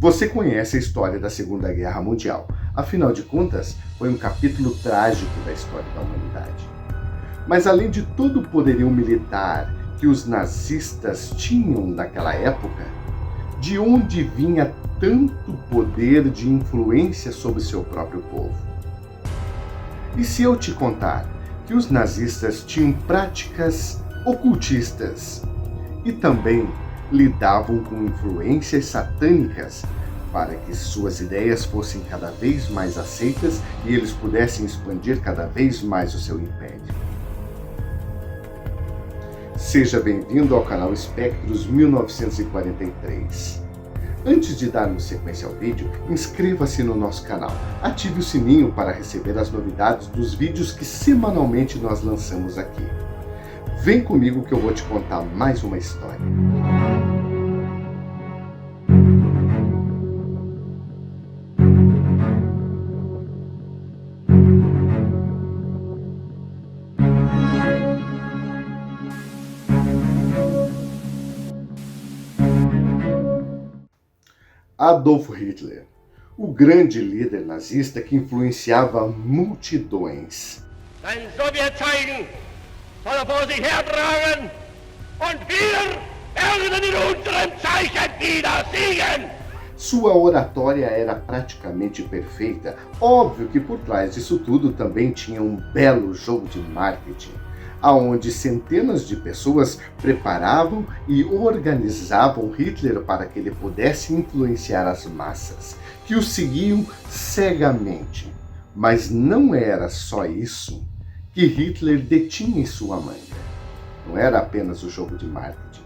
Você conhece a história da Segunda Guerra Mundial. Afinal de contas, foi um capítulo trágico da história da humanidade. Mas além de todo o poderio militar que os nazistas tinham naquela época, de onde vinha tanto poder de influência sobre seu próprio povo? E se eu te contar que os nazistas tinham práticas ocultistas e também lidavam com influências satânicas para que suas ideias fossem cada vez mais aceitas e eles pudessem expandir cada vez mais o seu império? Seja bem-vindo ao canal Espectros 1943. Antes de darmos sequência ao vídeo, inscreva-se no nosso canal, ative o sininho para receber as novidades dos vídeos que semanalmente nós lançamos aqui. Vem comigo que eu vou te contar mais uma história. Adolf Hitler, o grande líder nazista que influenciava multidões. Sein Sowjetzeichen soll er vor sich hertragen und wir werden in unserem Zeichen wieder siegen! Sua oratória era praticamente perfeita. Óbvio que por trás disso tudo também tinha um belo jogo de marketing, aonde centenas de pessoas preparavam e organizavam Hitler para que ele pudesse influenciar as massas, que o seguiam cegamente. Mas não era só isso que Hitler detinha em sua manga. Não era apenas o jogo de marketing.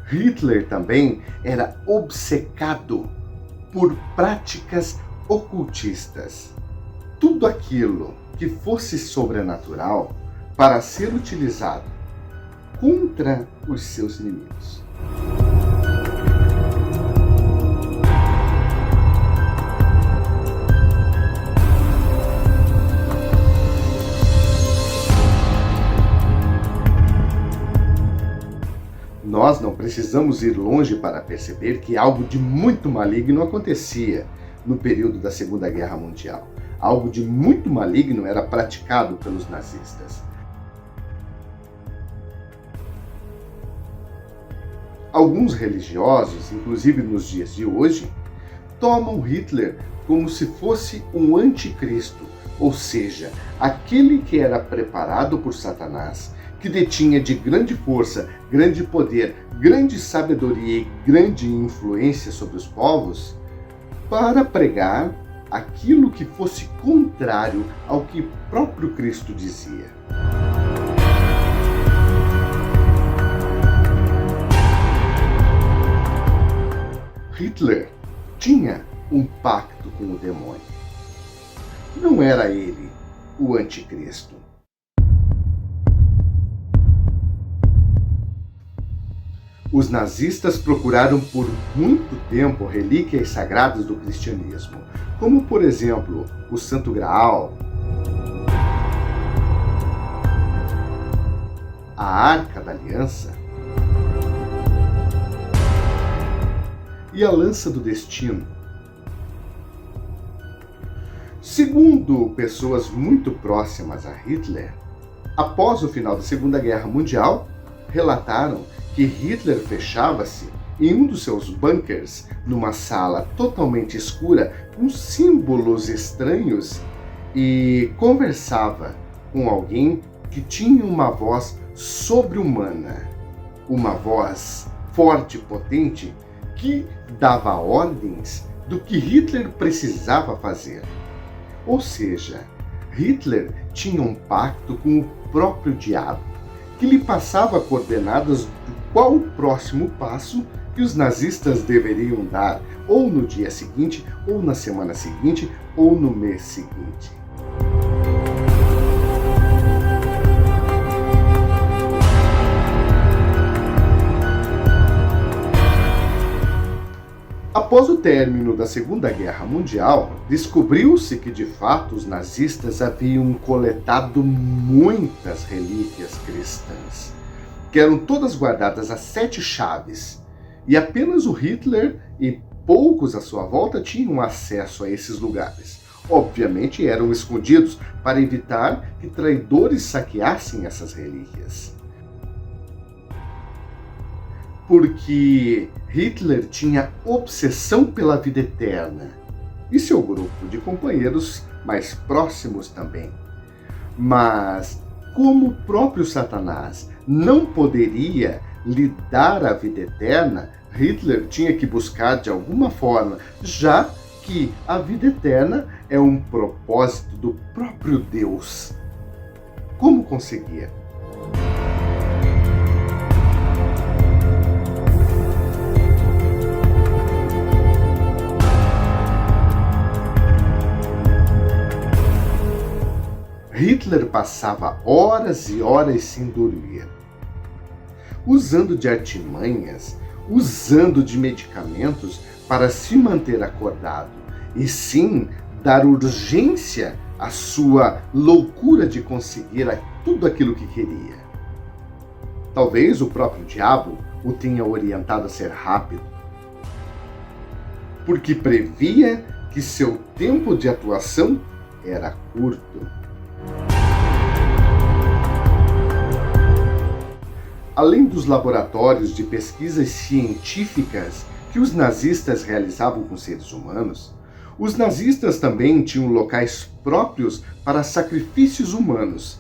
Hitler também era obcecado por práticas ocultistas. Tudo aquilo que fosse sobrenatural para ser utilizado contra os seus inimigos. Nós não precisamos ir longe para perceber que algo de muito maligno acontecia no período da Segunda Guerra Mundial. Algo de muito maligno era praticado pelos nazistas. Alguns religiosos, inclusive nos dias de hoje, tomam Hitler como se fosse um anticristo, ou seja, aquele que era preparado por Satanás, que detinha de grande força, grande poder, grande sabedoria e grande influência sobre os povos, para pregar aquilo que fosse contrário ao que próprio Cristo dizia. Hitler tinha um pacto com o demônio. Não era ele o anticristo. Os nazistas procuraram por muito tempo relíquias sagradas do cristianismo, como por exemplo o Santo Graal, a Arca da Aliança e a Lança do Destino. Segundo pessoas muito próximas a Hitler, após o final da Segunda Guerra Mundial, relataram que Hitler fechava-se em um dos seus bunkers, numa sala totalmente escura, com símbolos estranhos, e conversava com alguém que tinha uma voz sobre-humana, uma voz forte e potente, que dava ordens do que Hitler precisava fazer. Ou seja, Hitler tinha um pacto com o próprio diabo, que lhe passava coordenadas do qual o próximo passo que os nazistas deveriam dar, ou no dia seguinte, ou na semana seguinte, ou no mês seguinte. Após o término da Segunda Guerra Mundial, descobriu-se que de fato os nazistas haviam coletado muitas relíquias cristãs, que eram todas guardadas a 7 chaves, e apenas o Hitler e poucos à sua volta tinham acesso a esses lugares. Obviamente eram escondidos para evitar que traidores saqueassem essas relíquias. Porque Hitler tinha obsessão pela vida eterna, e seu grupo de companheiros mais próximos também. Mas, como o próprio Satanás não poderia lhe dar a vida eterna, Hitler tinha que buscar de alguma forma, já que a vida eterna é um propósito do próprio Deus. Como conseguir? Hitler passava horas e horas sem dormir, usando de artimanhas, usando de medicamentos para se manter acordado e sim dar urgência à sua loucura de conseguir tudo aquilo que queria. Talvez o próprio diabo o tenha orientado a ser rápido, porque previa que seu tempo de atuação era curto. Além dos laboratórios de pesquisas científicas que os nazistas realizavam com seres humanos, os nazistas também tinham locais próprios para sacrifícios humanos,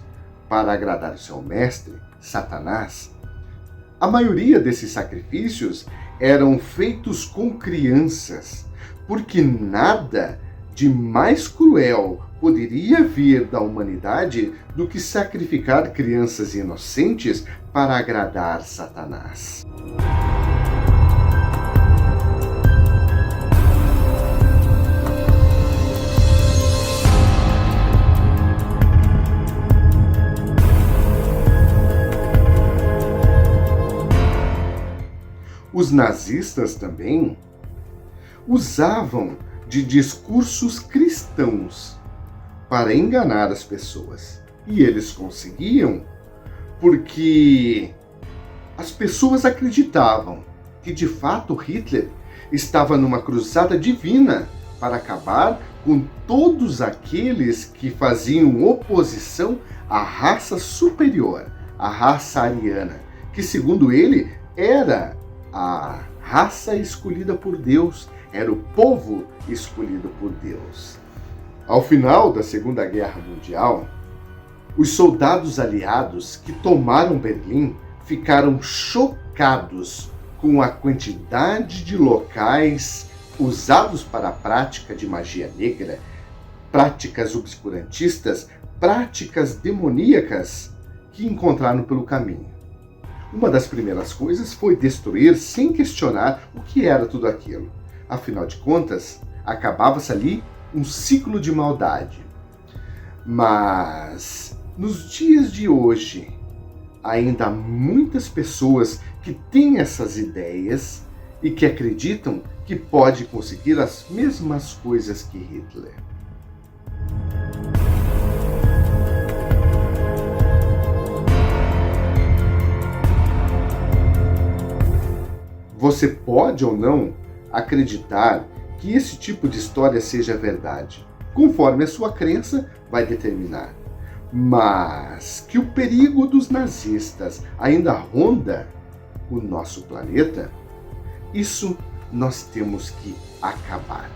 para agradar o seu mestre, Satanás. A maioria desses sacrifícios eram feitos com crianças, porque nada de mais cruel poderia vir da humanidade do que sacrificar crianças inocentes para agradar Satanás. Os nazistas também usavam de discursos cristãos para enganar as pessoas. E eles conseguiam porque as pessoas acreditavam que de fato Hitler estava numa cruzada divina para acabar com todos aqueles que faziam oposição à raça superior, à raça ariana, que segundo ele era a raça escolhida por Deus, era o povo escolhido por Deus. Ao final da Segunda Guerra Mundial, os soldados aliados que tomaram Berlim ficaram chocados com a quantidade de locais usados para a prática de magia negra, práticas obscurantistas, práticas demoníacas que encontraram pelo caminho. Uma das primeiras coisas foi destruir sem questionar o que era tudo aquilo. Afinal de contas, acabava-se ali um ciclo de maldade. Mas, nos dias de hoje, ainda há muitas pessoas que têm essas ideias e que acreditam que pode conseguir as mesmas coisas que Hitler. Você pode ou não acreditar que esse tipo de história seja verdade, conforme a sua crença vai determinar. Mas que o perigo dos nazistas ainda ronda o nosso planeta, isso nós temos que acabar.